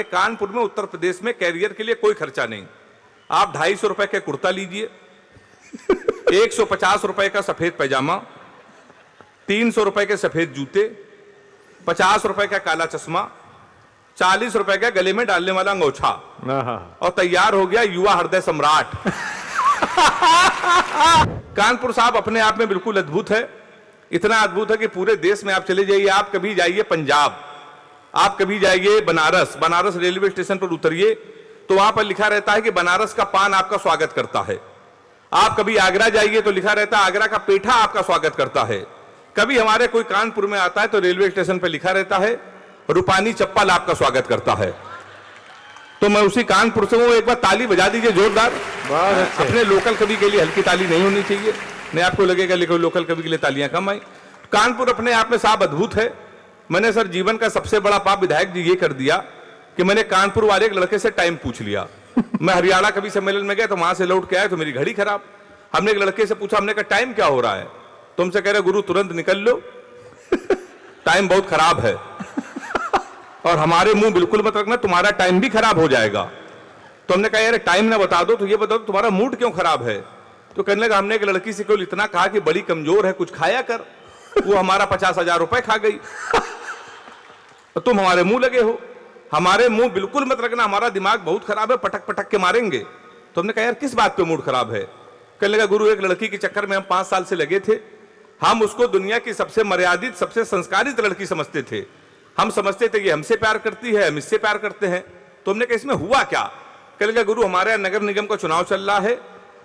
कानपुर में उत्तर प्रदेश में कैरियर के लिए कोई खर्चा नहीं। आप 250 रुपए का कुर्ता लीजिए, 150 रुपए का सफेद पैजामा, 300 रुपए के सफेद जूते, 50 रुपए का काला चश्मा, 40 रुपए का गले में डालने वाला अंगोछा, और तैयार हो गया युवा हृदय सम्राट। कानपुर साहब अपने आप में बिल्कुल अद्भुत है। इतना अद्भुत है कि पूरे देश में आप चले जाइए, आप कभी जाइए पंजाब, आप कभी जाइए बनारस, बनारस रेलवे स्टेशन पर उतरिए तो वहां पर लिखा रहता है कि बनारस का पान आपका स्वागत करता है। आप कभी आगरा जाइए तो लिखा रहता है आगरा का पेठा आपका स्वागत करता है। कभी हमारे कोई कानपुर में आता है तो रेलवे स्टेशन पर लिखा रहता है रूपानी चप्पल आपका स्वागत करता है। तो मैं उसी कानपुर से हूं, एक बार ताली बजा दीजिए जोरदार। अपने लोकल कवि के लिए हल्की ताली नहीं होनी चाहिए, नहीं आपको लगेगा लेकिन लोकल कवि के लिए तालियां कम आई। कानपुर अपने आप में साहब अद्भुत है। मैंने सर जीवन का सबसे बड़ा पाप विधायक जी ये कर दिया कि मैंने कानपुर वाले एक लड़के से टाइम पूछ लिया। मैं हरियाणा कवि सम्मेलन में गया तो वहां से लौट के आया तो मेरी घड़ी खराब। हमने एक लड़के से पूछा, हमने कहा टाइम क्या हो रहा है? तुमसे कह रहे गुरु तुरंत निकल लो, टाइम बहुत खराब है। और हमारे मुंह बिल्कुल मत रखना, तुम्हारा टाइम भी खराब हो जाएगा। तो हमने कहा यार टाइम ना बता दो तो ये बताओ तुम्हारा मूड क्यों खराब है? तो कहने लगा हमने एक लड़की से केवल इतना कहा कि बड़ी कमजोर है, कुछ खाया कर, वो हमारा 50,000 रुपए खा गई। तो तुम हमारे मुंह लगे हो। हमारे मुंह बिल्कुल मत रखना, हमारा दिमाग बहुत खराब है, पटक पटक के मारेंगे। तो हमने कहा यार किस बात पे मूड खराब है? कहने लगा गुरु एक लड़की के चक्कर में हम 5 साल से लगे थे। हम उसको दुनिया की सबसे मर्यादित, सबसे संस्कारित लड़की समझते थे। हम समझते थे कि हमसे प्यार करती है, हम इससे प्यार करते हैं। तो हमने कहा इसमें हुआ क्या? कहने लगा गुरु हमारे यहाँ नगर निगम का चुनाव चल रहा है,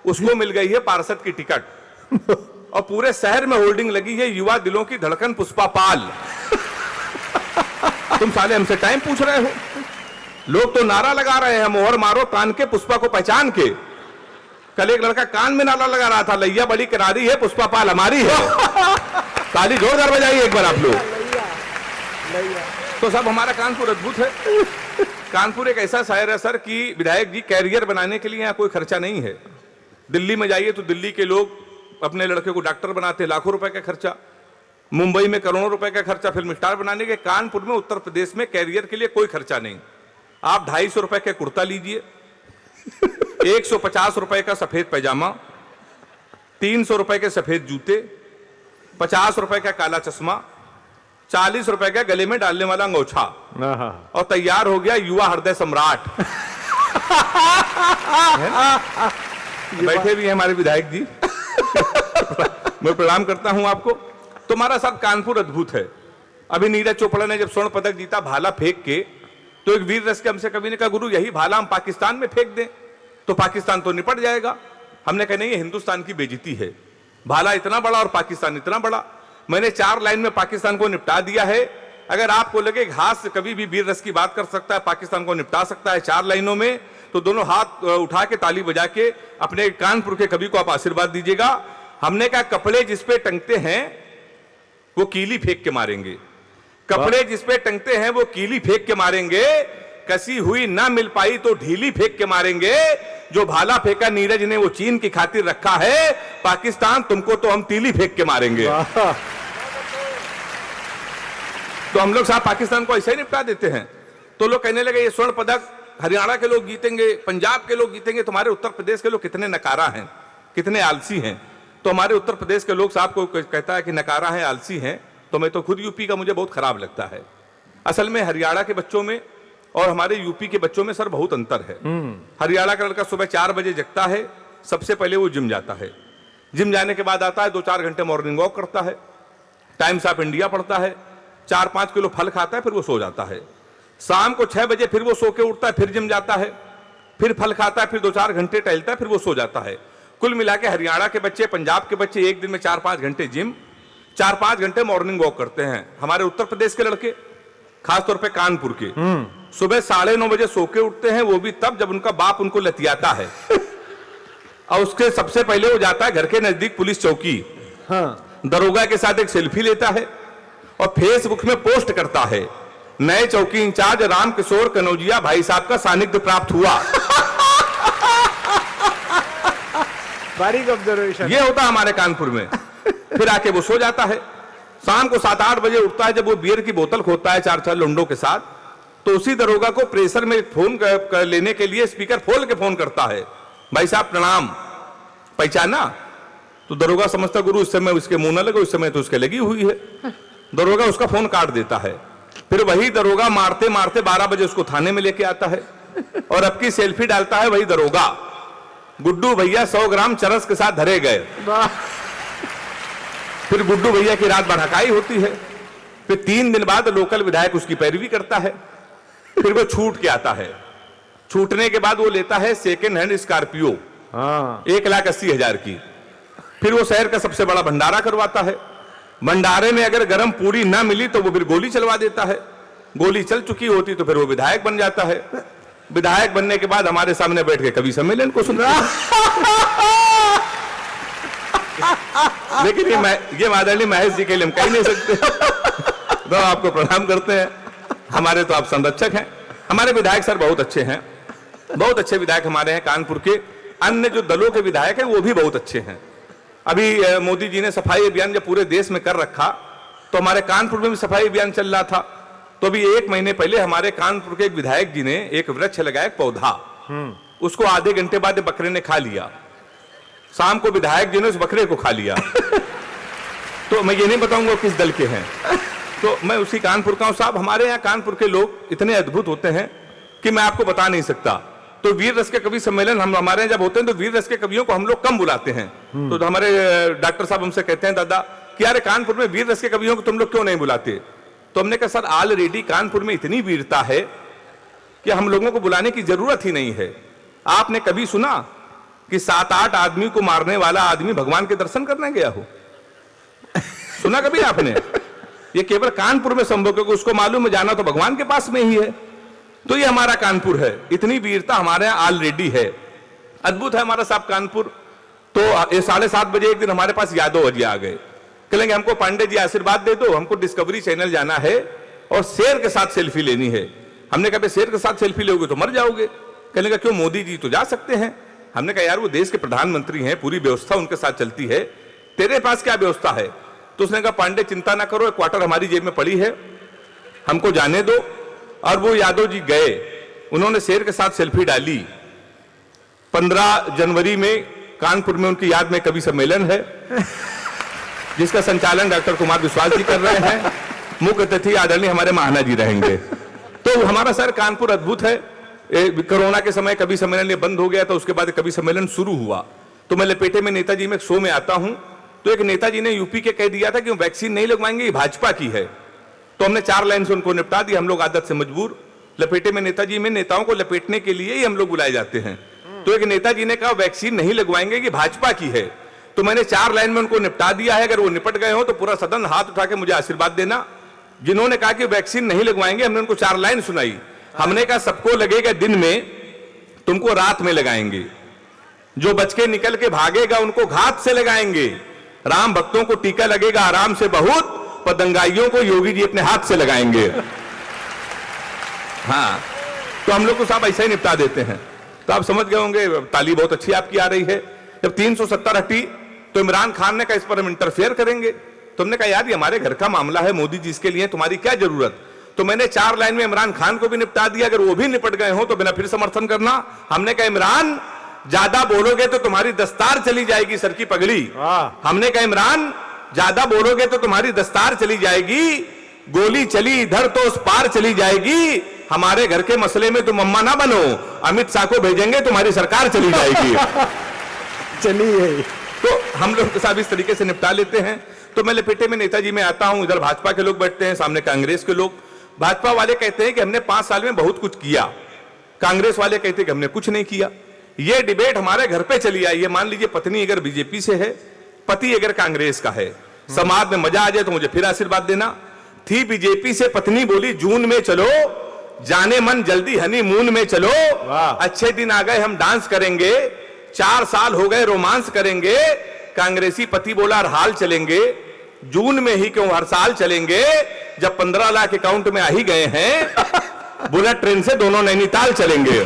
उसको मिल गई है पार्षद की टिकट और पूरे शहर में होल्डिंग लगी है युवा दिलों की धड़कन पुष्पा पाल। तुम साले हमसे टाइम पूछ रहे हो? लोग तो नारा लगा रहे हैं मोहर मारो तान के पुष्पा को पहचान के। कल एक लड़का कान में नारा लगा रहा था लैया बड़ी करारी है पुष्पा पाल हमारी है। ताली जोरदार बजाइए एक बार आप लोग। तो सब हमारा कानपुर अद्भुत है। कानपुर एक ऐसा शहर है सर कि विधायक जी कैरियर बनाने के लिए यहाँ कोई खर्चा नहीं है। दिल्ली में जाइए तो दिल्ली के लोग अपने लड़के को डॉक्टर बनाते, लाखों रुपए का खर्चा। मुंबई में करोड़ों रुपए का खर्चा फिल्म स्टार बनाने के। कानपुर में उत्तर प्रदेश में कैरियर के लिए कोई खर्चा नहीं। आप 250 रुपए का कुर्ता लीजिए, 150 रुपए का सफेद पैजामा, 300 रुपए के सफेद जूते, 50 रुपए का काला चश्मा, 40 रुपए का गले में डालने वाला अंगोछा, और तैयार हो गया युवा हृदय सम्राट। बैठे भी हैं हमारे विधायक जी। मैं प्रणाम करता हूं आपको। तो हमारा साथ कानपुर अद्भुत है। अभी नीरज चोपड़ा ने जब स्वर्ण पदक जीता भाला फेंक के, तो एक वीर रस के हमसे कवि ने कहा गुरु यही भाला हम पाकिस्तान में फेंक दें तो पाकिस्तान तो निपट जाएगा। हमने कहा नहीं, ये हिंदुस्तान की बेइज्जती है। भाला इतना बड़ा और पाकिस्तान इतना बड़ा। मैंने 4 लाइन में पाकिस्तान को निपटा दिया है। अगर आपको लगे घास कभी भी वीर रस की बात कर सकता है, पाकिस्तान को निपटा सकता है 4 लाइनों में, तो दोनों हाथ उठा के ताली बजा के अपने कानपुर के कवि को आप आशीर्वाद दीजिएगा। हमने कहा कपड़े जिस पे टंगते हैं वो कीली फेंक के मारेंगे, कपड़े जिस पे टंगते हैं वो कीली फेंक के मारेंगे, कसी हुई ना मिल पाई तो ढीली फेंक के मारेंगे। जो भाला फेंका नीरज ने वो चीन की खातिर रखा है, पाकिस्तान तुमको तो हम तीली फेंक के मारेंगे। तो हम लोग साहब पाकिस्तान को ऐसे ही निपटा देते हैं। तो लोग कहने लगे ये स्वर्ण पदक हरियाणा के लोग जीतेंगे, पंजाब के लोग जीतेंगे, तुम्हारे उत्तर प्रदेश के लोग कितने नकारा हैं, कितने आलसी हैं। तो हमारे उत्तर प्रदेश के लोग साहब को कहता है कि नकारा है, आलसी हैं, तो मैं तो खुद यूपी का मुझे बहुत खराब लगता है। असल में हरियाणा के बच्चों में और हमारे यूपी के बच्चों में सर बहुत अंतर है। हरियाणा का लड़का सुबह 4 बजे जगता है, सबसे पहले वो जिम जाता है, जिम जाने के बाद आता है 2-4 घंटे मॉर्निंग वॉक करता है, टाइम्स ऑफ इंडिया पढ़ता है, 4-5 किलो फल खाता है, फिर वो सो जाता है। शाम को 6 बजे फिर वो सो के उठता है, फिर जिम जाता है, फिर फल खाता है, फिर 2-4 घंटे टहलता है, फिर वो सो जाता है। कुल मिला के हरियाणा के बच्चे, पंजाब के बच्चे एक दिन में 4-5 घंटे जिम, 4-5 घंटे मॉर्निंग वॉक करते हैं। हमारे उत्तर प्रदेश के लड़के, खासतौर पे कानपुर के, सुबह 9:30 बजे सो के उठते हैं, वो भी तब जब उनका बाप उनको लतियाता है। और उसके सबसे पहले वो जाता है घर के नजदीक पुलिस चौकी, दरोगा के साथ एक सेल्फी लेता है और फेसबुक में पोस्ट करता है, नए चौकी इंचार्ज रामकिशोर कनौजिया भाई साहब का सानिध्य प्राप्त हुआ। बारीक ऑब्जर्वेशन। ये होता हमारे कानपुर में। फिर आके वो सो जाता है। शाम को 7-8 बजे उठता है, जब वो बियर की बोतल खोदता है 4-4 लुंडों के साथ, तो उसी दरोगा को प्रेशर में फोन लेने के लिए स्पीकर खोल के फोन करता है, भाई साहब प्रणाम, पहचाना? तो दरोगा समझता गुरु इस समय उसके मुंह न लगे, उस समय तो उसके लगी हुई है। दरोगा उसका फोन काट देता है। फिर वही दरोगा मारते मारते 12 बजे उसको थाने में लेके आता है और अब की सेल्फी डालता है वही दरोगा, गुड्डू भैया 100 ग्राम चरस के साथ धरे गए। फिर गुड्डू भैया की रात भड़काई होती है। फिर 3 दिन बाद लोकल विधायक उसकी पैरवी करता है। फिर वो छूट के आता है। छूटने के बाद वो लेता है सेकेंड हैंड स्कॉर्पियो 1,80,000 की। फिर वो शहर का सबसे बड़ा भंडारा करवाता है। भंडारे में अगर गर्म पूरी ना मिली तो वो फिर गोली चलवा देता है। गोली चल चुकी होती तो फिर वो विधायक बन जाता है। विधायक बनने के बाद हमारे सामने बैठ के कवि सम्मेलन को सुन रहा। लेकिन ये आदरणीय महेश जी के लिए हम कह नहीं सकते। तो आपको प्रणाम करते हैं। हमारे तो आप संरक्षक हैं। हमारे विधायक सर बहुत अच्छे हैं, बहुत अच्छे विधायक हमारे हैं। कानपुर के अन्य जो दलों के विधायक हैं वो भी बहुत अच्छे हैं। अभी मोदी जी ने सफाई अभियान जब पूरे देश में कर रखा तो हमारे कानपुर में भी सफाई अभियान चल रहा था। तो अभी 1 महीने पहले हमारे कानपुर के एक विधायक जी ने एक वृक्ष लगाया, एक पौधा, उसको आधे घंटे बाद बकरे ने खा लिया। शाम को विधायक जी ने उस बकरे को खा लिया। तो मैं ये नहीं बताऊंगा किस दल के हैं। तो मैं उसी कानपुर का हूं साहब। हमारे यहाँ कानपुर के लोग इतने अद्भुत होते हैं कि मैं आपको बता नहीं सकता। तो वीर रस के कवि सम्मेलन हमारे यहाँ जब होते हैं तो वीर रस के कवियों को हम लोग कम बुलाते हैं। तो हमारे डॉक्टर साहब हमसे कहते हैं, दादा कि यार कानपुर में वीर रस के कवियों को तुम लोग क्यों नहीं बुलाते? तो हमने कहा सर ऑलरेडी कानपुर में इतनी वीरता है कि हम लोगों को बुलाने की जरूरत ही नहीं है। आपने कभी सुना कि 7-8 आदमी को मारने वाला आदमी भगवान के दर्शन करने गया हो? सुना कभी आपने? ये केवल कानपुर में संभव, क्योंकि उसको मालूम है जाना तो भगवान के पास में ही है। तो ये हमारा कानपुर है। इतनी वीरता हमारे यहाँ ऑलरेडी है। अद्भुत है हमारा साहब कानपुर। तो 7:30 बजे एक दिन हमारे पास यादव जी आ गए। कहेंगे हमको पांडे जी आशीर्वाद दे दो, हमको डिस्कवरी चैनल जाना है और शेर के साथ सेल्फी लेनी है। हमने कहा शेर के साथ सेल्फी लोगे तो मर जाओगे। कहने का क्यों, मोदी जी तो जा सकते हैं। हमने कहा यार वो देश के प्रधानमंत्री हैं, पूरी व्यवस्था उनके साथ चलती है, तेरे पास क्या व्यवस्था है? तो उसने कहा पांडे चिंता ना करो, एक क्वार्टर हमारी जेब में पड़ी है, हमको जाने दो। और वो यादव जी गए, उन्होंने शेर के साथ सेल्फी डाली। 15 जनवरी में कानपुर में उनकी याद में कवि सम्मेलन है जिसका संचालन डॉक्टर कुमार विश्वास जी कर रहे हैं। मुख्य अतिथि आदरणीय हमारे महाना जी रहेंगे। तो हमारा सर कानपुर अद्भुत है। कोरोना के समय कवि सम्मेलन ये बंद हो गया था, उसके बाद कवि सम्मेलन शुरू हुआ। तो मैं लपेटे में नेताजी में एक शो में आता हूं, तो एक नेताजी ने यूपी के कह दिया था कि वैक्सीन नहीं लगवाएंगे, ये भाजपा की है। तो हमने 4 लाइन से उनको निपटा दिया। हम लोग आदत से मजबूर। लपेटे में नेताजी में नेताओं को लपेटने के लिए ही हम लोग बुलाए जाते हैं। तो एक नेताजी ने कहा वैक्सीन नहीं लगवाएंगे, कि भाजपा की है। तो मैंने 4 लाइन में उनको निपटा दिया है। अगर वो निपट गए हो तो पूरा सदन हाथ उठा के मुझे आशीर्वाद देना। जिन्होंने कहा कि वैक्सीन नहीं लगवाएंगे, हमने उनको 4 लाइन सुनाई। हमने कहा सबको लगेगा दिन में, तुमको रात में लगाएंगे। जो बच के निकल के भागेगा उनको घात से लगाएंगे। राम भक्तों को टीका लगेगा आराम से बहुत, पर दंगाइयों को योगी जी अपने हाथ से लगाएंगे। हाँ, तो हम लोग को साहब ऐसा ही निपटा देते हैं। तो आप समझ गए होंगे, ताली बहुत अच्छी आपकी आ रही है। जब 370 हटी तो इमरान खान ने कहा इस पर हम इंटरफेयर करेंगे। तो हमने कहा यार ये हमारे घर का मामला है, मोदी जी इसके लिए तुम्हारी क्या जरूरत? तो मैंने 4 लाइन में इमरान खान को भी निपटा दिया। अगर वो भी निपट गए हो तो बिना फिर समर्थन करना। हमने कहा इमरान ज्यादा बोलोगे तो तुम्हारी दस्तार चली जाएगी, सर की पगड़ी। हमने कहा इमरान ज्यादा बोलोगे तो तुम्हारी दस्तार चली जाएगी, गोली चली इधर तो उस पार चली जाएगी। हमारे घर के मसले में तुम अम्मा ना बनो, अमित शाह को भेजेंगे, तुम्हारी सरकार चली जाएगी। चलिए, तो हम लोग साहब इस तरीके से निपटा लेते हैं। तो मैं लपेटे में नेताजी में आता हूं, इधर भाजपा के लोग बैठते हैं, सामने कांग्रेस के लोग। भाजपा वाले कहते हैं कि हमने 5 साल में बहुत कुछ किया, कांग्रेस वाले कहते हैं कि हमने कुछ नहीं किया। ये डिबेट हमारे घर पे चली आई है। मान लीजिए पत्नी अगर बीजेपी से है, पति अगर कांग्रेस का है, समाज में मजा आ जाए तो मुझे फिर आशीर्वाद देना। थी बीजेपी से, पत्नी बोली जून में चलो, जाने मन जल्दी हनीमून में चलो, अच्छे दिन आ गए हम डांस करेंगे, 4 साल हो गए रोमांस करेंगे। कांग्रेसी पति बोला हर हाल चलेंगे, जून में ही क्यों हर साल चलेंगे, जब 15 लाख अकाउंट में आ ही गए हैं, बुलेट ट्रेन से दोनों नैनीताल चलेंगे।